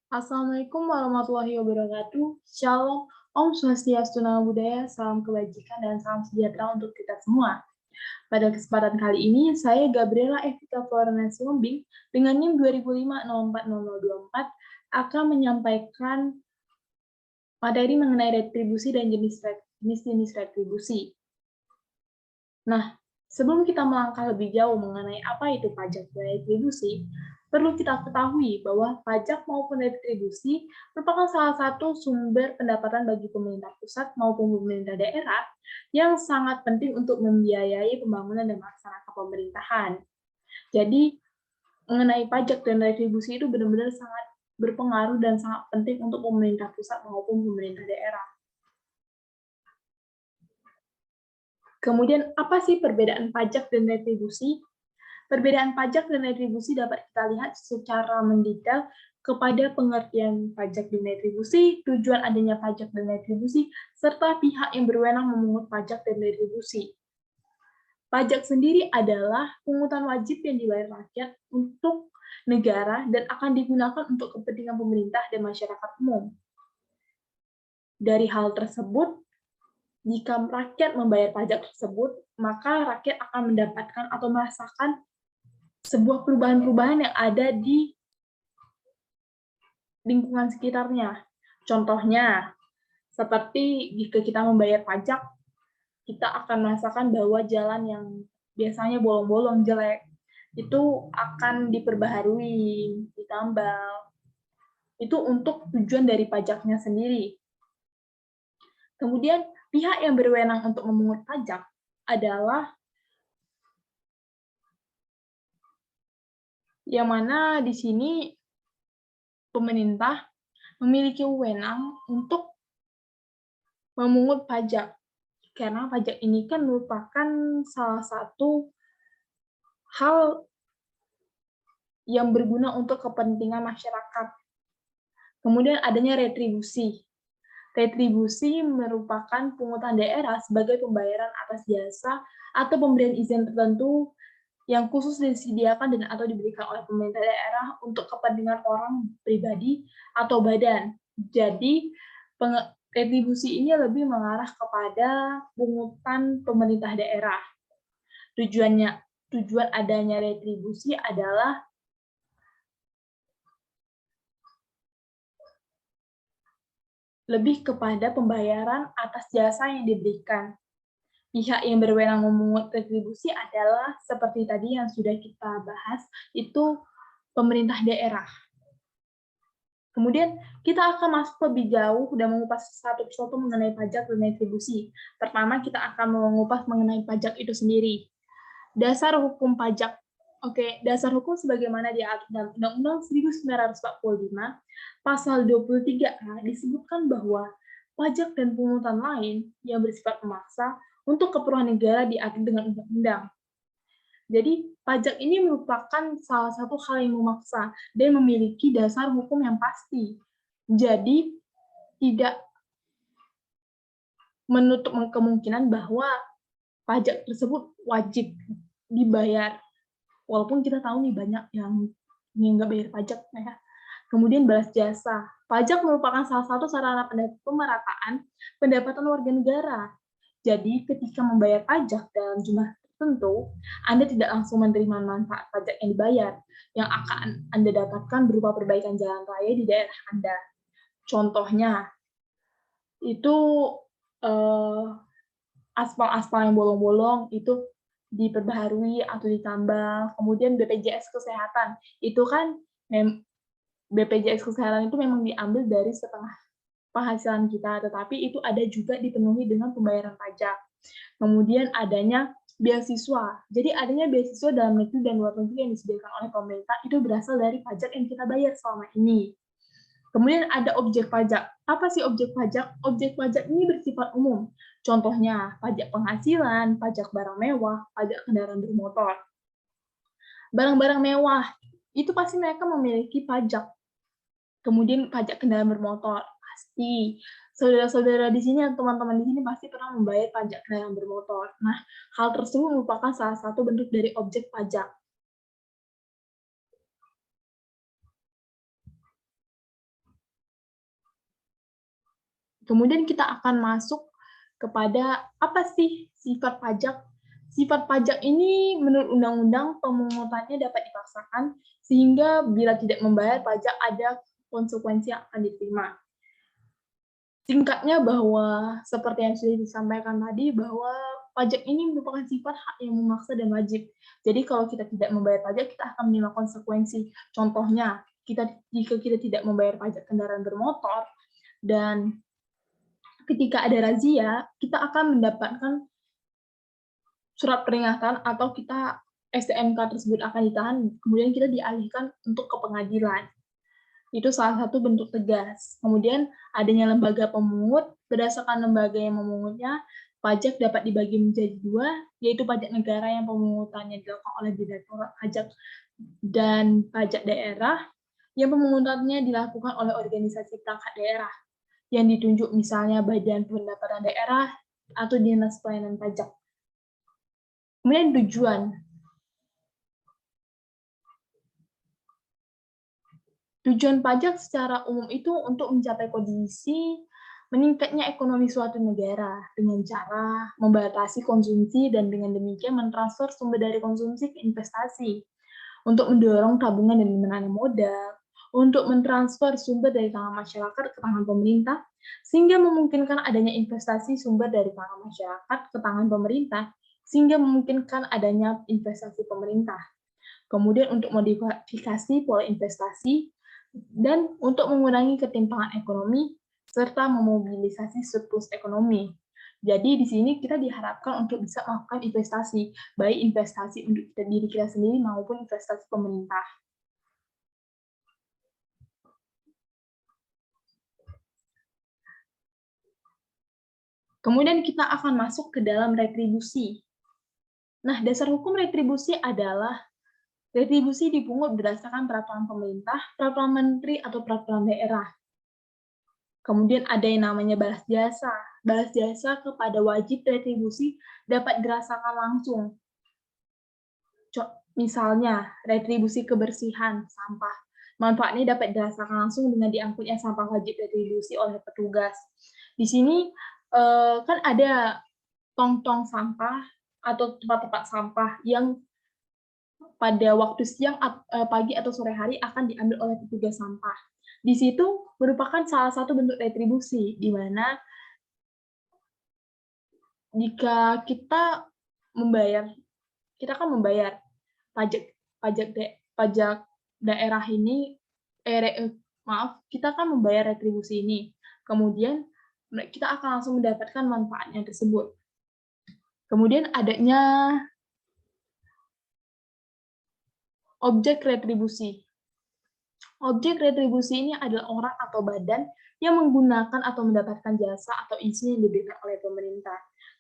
Assalamualaikum warahmatullahi wabarakatuh. Shalom, Om Swastiastu, Namo Buddhaya, salam kebajikan dan salam sejahtera untuk kita semua. Pada kesempatan kali ini, saya Gabriela Evita Florence Sihombing dengan NIM 2005040024 akan menyampaikan materi mengenai retribusi dan jenis-jenis retribusi. Nah, sebelum kita melangkah lebih jauh mengenai apa itu pajak dan retribusi, perlu kita ketahui bahwa pajak maupun retribusi merupakan salah satu sumber pendapatan bagi pemerintah pusat maupun pemerintah daerah yang sangat penting untuk membiayai pembangunan dan melaksanakan pemerintahan. Jadi, mengenai pajak dan retribusi itu benar-benar sangat berpengaruh dan sangat penting untuk pemerintah pusat maupun pemerintah daerah. Kemudian, apa sih perbedaan pajak dan retribusi? Perbedaan pajak dan retribusi dapat kita lihat secara mendetail kepada pengertian pajak dan retribusi, tujuan adanya pajak dan retribusi, serta pihak yang berwenang memungut pajak dan retribusi. Pajak sendiri adalah pungutan wajib yang dibayar rakyat untuk negara dan akan digunakan untuk kepentingan pemerintah dan masyarakat umum. Dari hal tersebut, jika rakyat membayar pajak tersebut, maka rakyat akan mendapatkan atau merasakan sebuah perubahan-perubahan yang ada di lingkungan sekitarnya. Contohnya, seperti jika kita membayar pajak, kita akan merasakan bahwa jalan yang biasanya bolong-bolong, jelek, itu akan diperbaharui, ditambal. Itu untuk tujuan dari pajaknya sendiri. Kemudian, pihak yang berwenang untuk memungut pajak adalah yang mana di sini pemerintah memiliki wewenang untuk memungut pajak. Karena pajak ini kan merupakan salah satu hal yang berguna untuk kepentingan masyarakat. Kemudian adanya retribusi. Retribusi merupakan pungutan daerah sebagai pembayaran atas jasa atau pemberian izin tertentu yang khusus disediakan dan atau diberikan oleh pemerintah daerah untuk kepentingan orang pribadi atau badan. Jadi, retribusi ini lebih mengarah kepada pungutan pemerintah daerah. Tujuan adanya retribusi adalah lebih kepada pembayaran atas jasa yang diberikan. Pihak yang berwenang memungut retribusi adalah seperti tadi yang sudah kita bahas, itu pemerintah daerah. Kemudian kita akan masuk lebih jauh dan mengupas satu persatu mengenai pajak dan retribusi. Pertama, kita akan mengupas mengenai pajak itu sendiri. Dasar hukum pajak. Oke, dasar hukum sebagaimana diatur dalam Undang-Undang 1945, pasal 23A disebutkan bahwa pajak dan pungutan lain yang bersifat memaksa untuk keperluan negara diatur dengan undang-undang. Jadi, pajak ini merupakan salah satu hal yang memaksa dan memiliki dasar hukum yang pasti. Jadi, tidak menutup kemungkinan bahwa pajak tersebut wajib dibayar. Walaupun kita tahu nih banyak yang nggak bayar pajak, ya. Kemudian balas jasa. Pajak merupakan salah satu sarana pemerataan pendapatan warga negara. Jadi, ketika membayar pajak dalam jumlah tertentu, Anda tidak langsung menerima manfaat pajak yang dibayar, yang akan Anda dapatkan berupa perbaikan jalan raya di daerah Anda. Contohnya, itu aspal-aspal yang bolong-bolong itu diperbaharui atau ditambal. Kemudian BPJS Kesehatan, itu kan BPJS Kesehatan itu memang diambil dari setengah penghasilan kita, tetapi itu ada juga dipenuhi dengan pembayaran pajak. Kemudian adanya beasiswa. Jadi adanya beasiswa dalam negeri dan luar negeri yang disediakan oleh pemerintah itu berasal dari pajak yang kita bayar selama ini. Kemudian ada objek pajak. Apa sih objek pajak? Objek pajak ini bersifat umum. Contohnya pajak penghasilan, pajak barang mewah, pajak kendaraan bermotor. Barang-barang mewah itu pasti mereka memiliki pajak. Kemudian pajak kendaraan bermotor, pasti. Saudara-saudara di sini atau teman-teman di sini pasti pernah membayar pajak kendaraan bermotor. Nah, hal tersebut merupakan salah satu bentuk dari objek pajak. Kemudian kita akan masuk kepada apa sih sifat pajak. Sifat pajak ini menurut undang-undang pemungutannya dapat dipaksakan sehingga bila tidak membayar pajak ada konsekuensi yang akan diterima. Singkatnya bahwa seperti yang sudah disampaikan tadi bahwa pajak ini merupakan sifat hak yang memaksa dan wajib. Jadi kalau kita tidak membayar pajak kita akan menerima konsekuensi. Contohnya, jika kita tidak membayar pajak kendaraan bermotor dan ketika ada razia, kita akan mendapatkan surat peringatan atau kita STNK tersebut akan ditahan, kemudian kita dialihkan untuk ke pengadilan. Itu salah satu bentuk tegas. Kemudian adanya lembaga pemungut, berdasarkan lembaga yang memungutnya, pajak dapat dibagi menjadi dua, yaitu pajak negara yang pemungutannya dilakukan oleh Direktorat Pajak dan pajak daerah, yang pemungutannya dilakukan oleh organisasi perangkat daerah, yang ditunjuk misalnya Badan Pendapatan Daerah atau Dinas Pelayanan Pajak. Kemudian Tujuan pajak secara umum itu untuk mencapai kondisi meningkatnya ekonomi suatu negara dengan cara membatasi konsumsi dan dengan demikian mentransfer sumber dari konsumsi ke investasi, untuk mendorong tabungan dan menanam modal, untuk mentransfer sumber dari tangan masyarakat ke tangan pemerintah, sehingga memungkinkan adanya investasi sumber dari tangan masyarakat ke tangan pemerintah, sehingga memungkinkan adanya investasi pemerintah. Kemudian untuk modifikasi pola investasi, dan untuk mengurangi ketimpangan ekonomi, serta memobilisasi surplus ekonomi. Jadi di sini kita diharapkan untuk bisa melakukan investasi, baik investasi untuk diri kita sendiri maupun investasi pemerintah. Kemudian kita akan masuk ke dalam retribusi. Nah, dasar hukum retribusi adalah retribusi dipungut berdasarkan peraturan pemerintah, peraturan menteri, atau peraturan daerah. Kemudian ada yang namanya balas jasa. Balas jasa kepada wajib retribusi dapat dirasakan langsung. Misalnya, retribusi kebersihan sampah. Manfaatnya dapat dirasakan langsung dengan diangkutnya sampah wajib retribusi oleh petugas. Di sini kan ada tong-tong sampah atau tempat-tempat sampah yang pada waktu siang, pagi, atau sore hari akan diambil oleh petugas sampah. Di situ merupakan salah satu bentuk retribusi, di mana jika kita kan membayar pajak daerah ini, kita kan membayar retribusi ini. Kemudian kita akan langsung mendapatkan manfaatnya tersebut. Kemudian adanya objek retribusi. Objek retribusi ini adalah orang atau badan yang menggunakan atau mendapatkan jasa atau izin yang diberikan oleh pemerintah.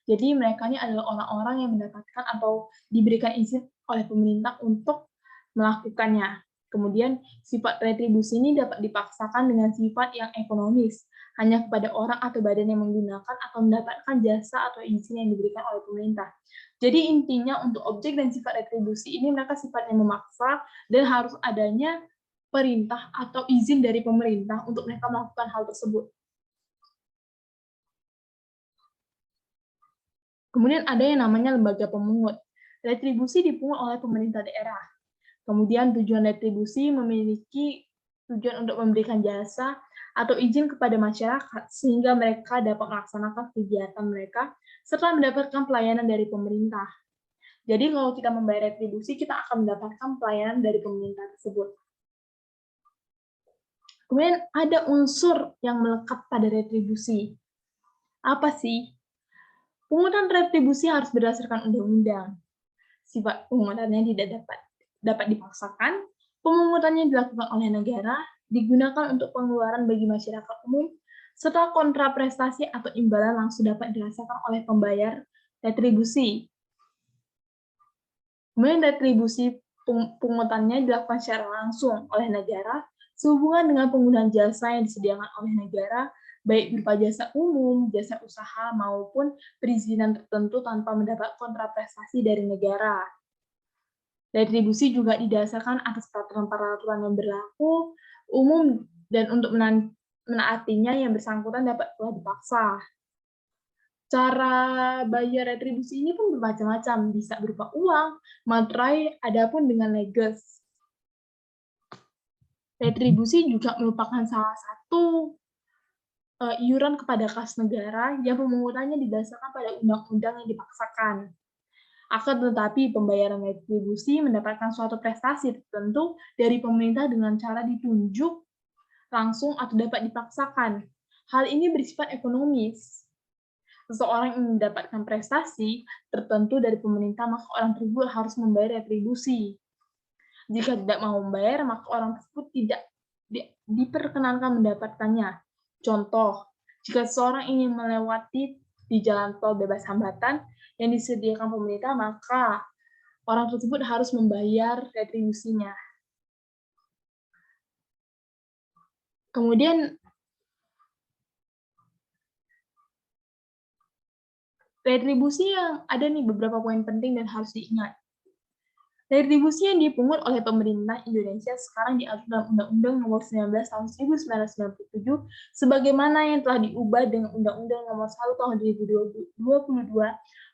Jadi mereka ini adalah orang-orang yang mendapatkan atau diberikan izin oleh pemerintah untuk melakukannya. Kemudian sifat retribusi ini dapat dipaksakan dengan sifat yang ekonomis, hanya kepada orang atau badan yang menggunakan atau mendapatkan jasa atau izin yang diberikan oleh pemerintah. Jadi intinya untuk objek dan sifat retribusi ini mereka sifatnya memaksa dan harus adanya perintah atau izin dari pemerintah untuk mereka melakukan hal tersebut. Kemudian ada yang namanya lembaga pemungut. Retribusi dipungut oleh pemerintah daerah. Kemudian tujuan retribusi memiliki tujuan untuk memberikan jasa atau izin kepada masyarakat sehingga mereka dapat melaksanakan kegiatan mereka serta mendapatkan pelayanan dari pemerintah. Jadi kalau kita membayar retribusi, kita akan mendapatkan pelayanan dari pemerintah tersebut. Kemudian ada unsur yang melekat pada retribusi. Apa sih? Pungutan retribusi harus berdasarkan undang-undang. Sifat pungutannya tidak dapat dipaksakan, pemungutannya dilakukan oleh negara, digunakan untuk pengeluaran bagi masyarakat umum, serta kontraprestasi atau imbalan langsung dapat dirasakan oleh pembayar retribusi. Kemudian retribusi pungutannya dilakukan secara langsung oleh negara sehubungan dengan penggunaan jasa yang disediakan oleh negara, baik berupa jasa umum, jasa usaha, maupun perizinan tertentu tanpa mendapat kontraprestasi dari negara. Retribusi juga didasarkan atas peraturan-peraturan yang berlaku, umum, dan untuk menaatinya yang bersangkutan dapat telah dipaksa. Cara bayar retribusi ini pun bermacam-macam, bisa berupa uang, materai, adapun dengan leges. Retribusi juga merupakan salah satu iuran kepada kas negara yang pemungutannya didasarkan pada undang-undang yang dipaksakan. Akan tetapi pembayaran retribusi mendapatkan suatu prestasi tertentu dari pemerintah dengan cara ditunjuk langsung atau dapat dipaksakan. Hal ini bersifat ekonomis. Seseorang yang mendapatkan prestasi tertentu dari pemerintah, maka orang tersebut harus membayar retribusi. Jika tidak mau membayar, maka orang tersebut tidak diperkenankan mendapatkannya. Contoh, jika seseorang ingin melewati di jalan tol bebas hambatan yang disediakan pemerintah, maka orang tersebut harus membayar retribusinya. Kemudian, retribusi yang ada nih beberapa poin penting dan harus diingat. Retribusi yang dipungut oleh pemerintah Indonesia sekarang diatur dalam Undang-Undang Nomor 19 Tahun 1997 sebagaimana yang telah diubah dengan Undang-Undang Nomor 1 Tahun 2022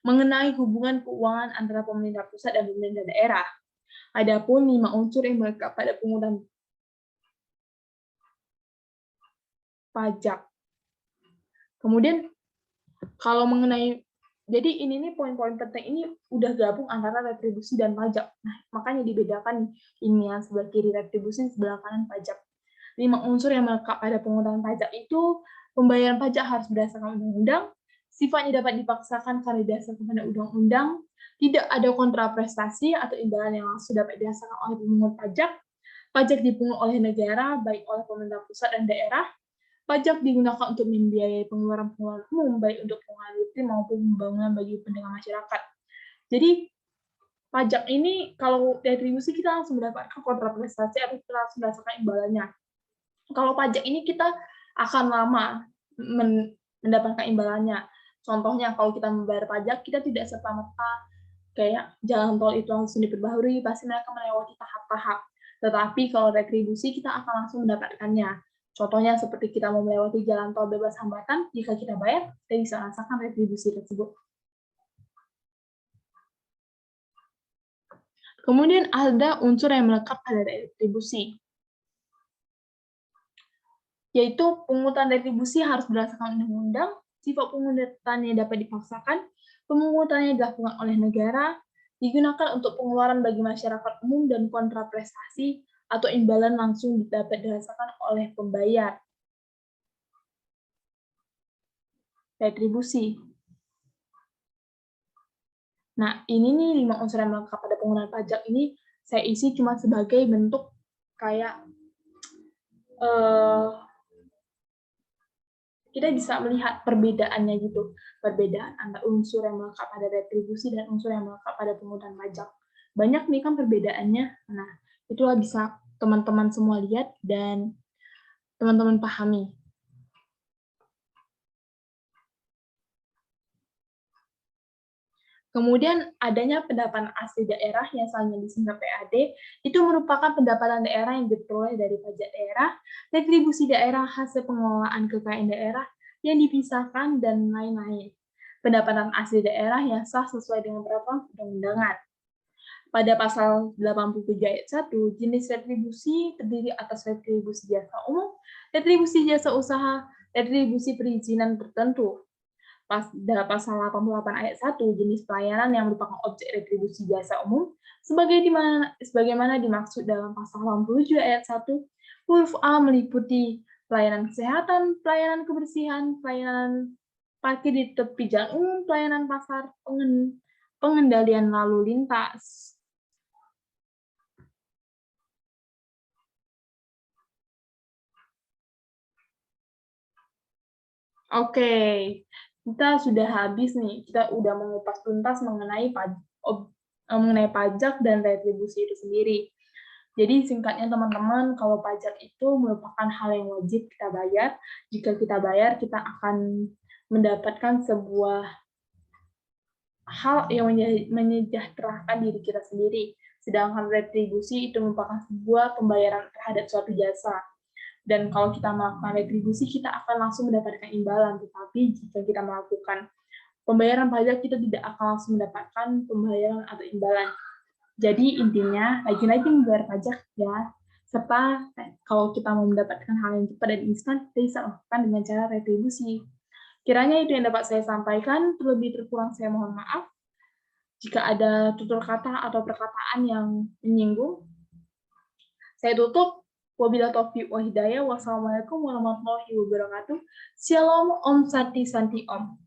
mengenai hubungan keuangan antara pemerintah pusat dan pemerintah daerah. Adapun 5 unsur yang melekat pada pungutan pajak. Kemudian kalau mengenai, jadi ini nih poin-poin penting ini udah gabung antara retribusi dan pajak. Nah, makanya dibedakan ini yang sebelah kiri retribusi, sebelah kanan pajak. 5 unsur yang melekat pada pungutan pajak itu, pembayaran pajak harus berdasarkan undang-undang, sifatnya dapat dipaksakan karena didasarkan pada undang-undang, tidak ada kontraprestasi atau imbalan yang langsung dapat dirasakan oleh pemungut pajak dipungut oleh negara, baik oleh pemerintah pusat dan daerah, pajak digunakan untuk membiayai pengeluaran-pengeluaran umum, baik untuk pengeluaran rutin maupun pembangunan bagi pendengar masyarakat. Jadi, pajak ini, kalau retribusi kita langsung mendapatkan kontraprestasi atau kita langsung merasakan imbalannya. Kalau pajak ini kita akan lama mendapatkan imbalannya. Contohnya, kalau kita membayar pajak, kita tidak serta-merta kayak jalan tol itu langsung diperbaharui, pasti mereka melewati tahap-tahap. Tetapi kalau retribusi, kita akan langsung mendapatkannya. Contohnya seperti kita mau melewati jalan tol bebas hambatan, jika kita bayar, kita bisa rasakan retribusi tersebut. Kemudian ada unsur yang melekat pada retribusi, yaitu pungutan retribusi harus berdasarkan undang-undang, sifat pungutannya dapat dipaksakan, pemungutannya dilakukan oleh negara, digunakan untuk pengeluaran bagi masyarakat umum dan kontraprestasi atau imbalan langsung dapat dirasakan oleh pembayar. Retribusi. Nah, ini nih 5 unsur yang melekat pada penggunaan pajak ini saya isi cuma sebagai bentuk kayak kita bisa melihat perbedaannya gitu, perbedaan antara unsur yang melekat pada retribusi dan unsur yang melekat pada pungutan pajak. Banyak nih kan perbedaannya. Nah, itulah bisa teman-teman semua lihat dan teman-teman pahami. Kemudian adanya pendapatan asli daerah yang selanjutnya disingkat PAD, itu merupakan pendapatan daerah yang diperoleh dari pajak daerah, retribusi daerah, hasil pengelolaan kekayaan daerah yang dipisahkan, dan lain-lain. Pendapatan asli daerah yang sah sesuai dengan peraturan perundang-undangan. Pada pasal 87 ayat 1, jenis retribusi terdiri atas retribusi jasa umum, retribusi jasa usaha, retribusi perizinan tertentu. Dalam pasal 88 ayat 1, jenis pelayanan yang merupakan objek retribusi jasa umum, sebagaimana dimaksud dalam pasal 87 ayat 1, huruf A meliputi pelayanan kesehatan, pelayanan kebersihan, pelayanan parkir di tepi jalan umum, pelayanan pasar, pengendalian lalu lintas. Oke, kita sudah habis nih. Kita udah mengupas tuntas mengenai pajak dan retribusi itu sendiri. Jadi singkatnya teman-teman, kalau pajak itu merupakan hal yang wajib kita bayar. Jika kita bayar, kita akan mendapatkan sebuah hal yang menyejahterakan diri kita sendiri. Sedangkan retribusi itu merupakan sebuah pembayaran terhadap suatu jasa. Dan kalau kita melakukan retribusi, kita akan langsung mendapatkan imbalan. Tetapi jika kita melakukan pembayaran pajak, kita tidak akan langsung mendapatkan pembayaran atau imbalan. Jadi intinya, rajin-rajin membayar pajak ya. Serta kalau kita mau mendapatkan hal yang cepat dan instan, kita bisa lakukan dengan cara retribusi. Kiranya itu yang dapat saya sampaikan, terlebih terkurang saya mohon maaf. Jika ada tutur kata atau perkataan yang menyinggung, saya tutup. Wabillahi taufiq wa hidayah. Wassalamualaikum warahmatullahi wabarakatuh. Shalom, Om Santi Santi Om.